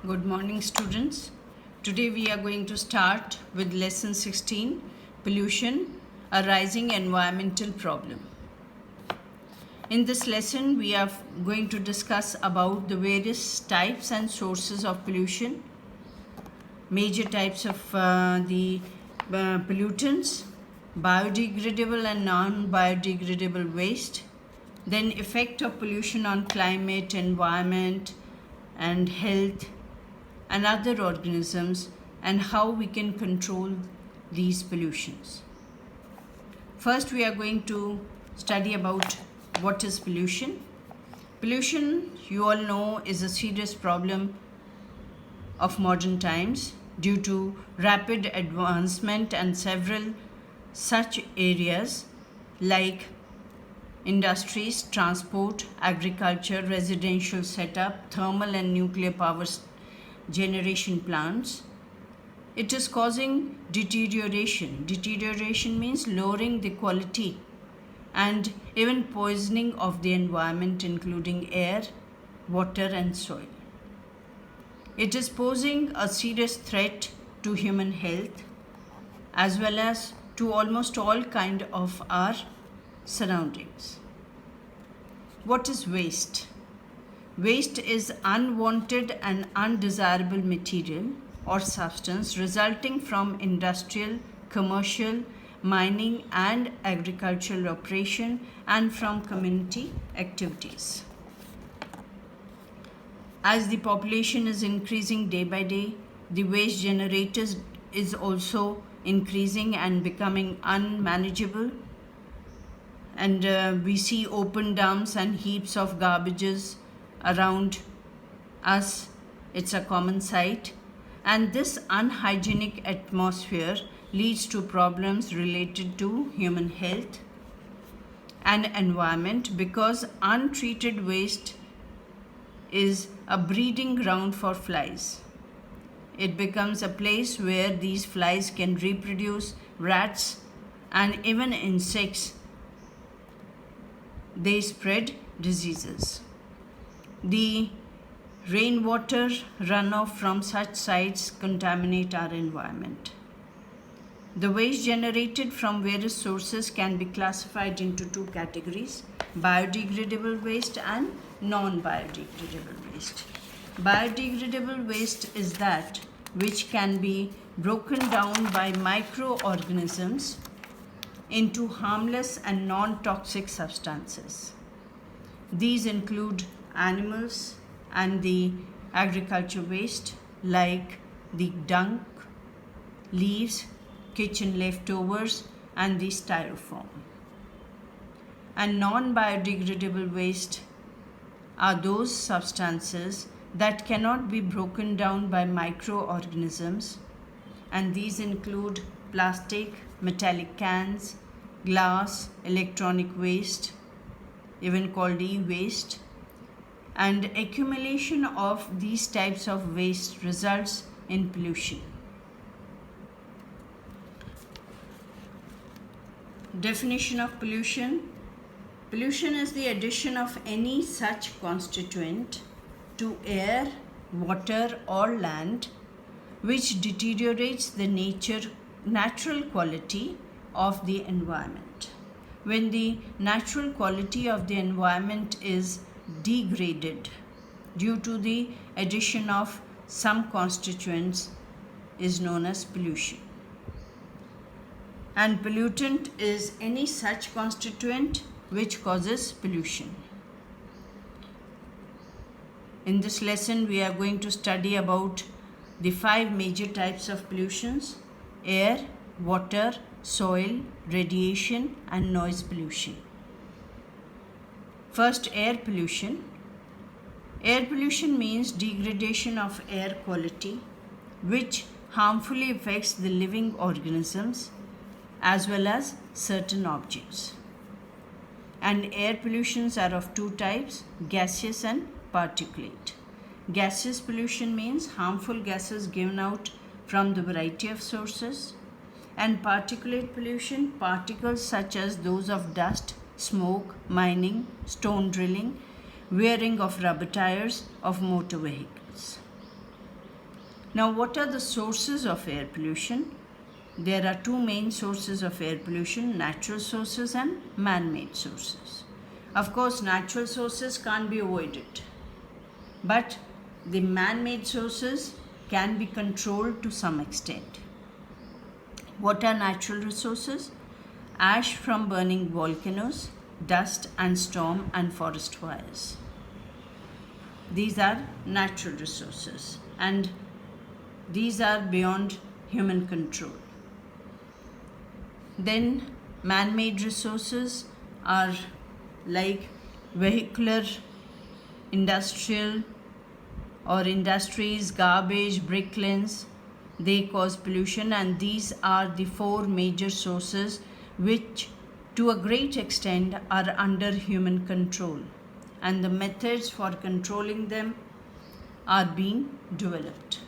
Good morning, students. Today we are going to start with lesson 16, pollution, a rising environmental problem. In this lesson, we are going to discuss about the various types and sources of pollution, major types of the pollutants, biodegradable and non-biodegradable waste, then effect of pollution on climate, environment, and health, and other organisms, and how we can control these pollutions. First, we are going to study about what is pollution. Pollution, you all know, is a serious problem of modern times due to rapid advancement and several such areas like industries, transport, agriculture, residential setup, thermal and nuclear power generation plants. It is causing deterioration. Deterioration means lowering the quality and even poisoning of the environment, including air, water, and soil. It is posing a serious threat to human health as well as to almost all kind of our surroundings. What is waste? Waste is unwanted and undesirable material or substance resulting from industrial, commercial, mining and agricultural operation and from community activities. As the population is increasing day by day, the waste generated is also increasing and becoming unmanageable. And we see open dumps and heaps of garbages around us. It's a common sight. And this unhygienic atmosphere leads to problems related to human health and environment because untreated waste is a breeding ground for flies. It becomes a place where these flies can reproduce, rats and even insects. They spread diseases. The rainwater runoff from such sites contaminate our environment. The waste generated from various sources can be classified into two categories: biodegradable waste and non-biodegradable waste. Biodegradable waste is that which can be broken down by microorganisms into harmless and non-toxic substances. These include animals and the agriculture waste like the dung, leaves, kitchen leftovers and the styrofoam. And non-biodegradable waste are those substances that cannot be broken down by microorganisms, and these include plastic, metallic cans, glass, electronic waste, even called e-waste. And accumulation of these types of waste results in pollution. Definition of pollution. Pollution is the addition of any such constituent to air, water or land which deteriorates the natural quality of the environment. When the natural quality of the environment is degraded due to the addition of some constituents is known as pollution. And pollutant is any such constituent which causes pollution. In this lesson, we are going to study about the 5 major types of pollutions: air, water, soil, radiation, and noise pollution. First, air pollution. Air pollution means degradation of air quality, which harmfully affects the living organisms as well as certain objects. And air pollutions are of 2 types: gaseous and particulate. Gaseous pollution means harmful gases given out from the variety of sources. And particulate pollution, particles such as those of dust, smoke, mining, stone drilling, wearing of rubber tires of motor vehicles. Now, what are the sources of air pollution? There are two main sources of air pollution: natural sources and man-made sources. Of course, natural sources can't be avoided, but the man-made sources can be controlled to some extent. What are natural resources? Ash from burning volcanoes, dust and storm and forest fires. These are natural resources, and these are beyond human control. Then man-made resources are like vehicular, industrial or industries, garbage, brick kilns. They cause pollution, and these are the four major sources which to a great extent are under human control, and the methods for controlling them are being developed.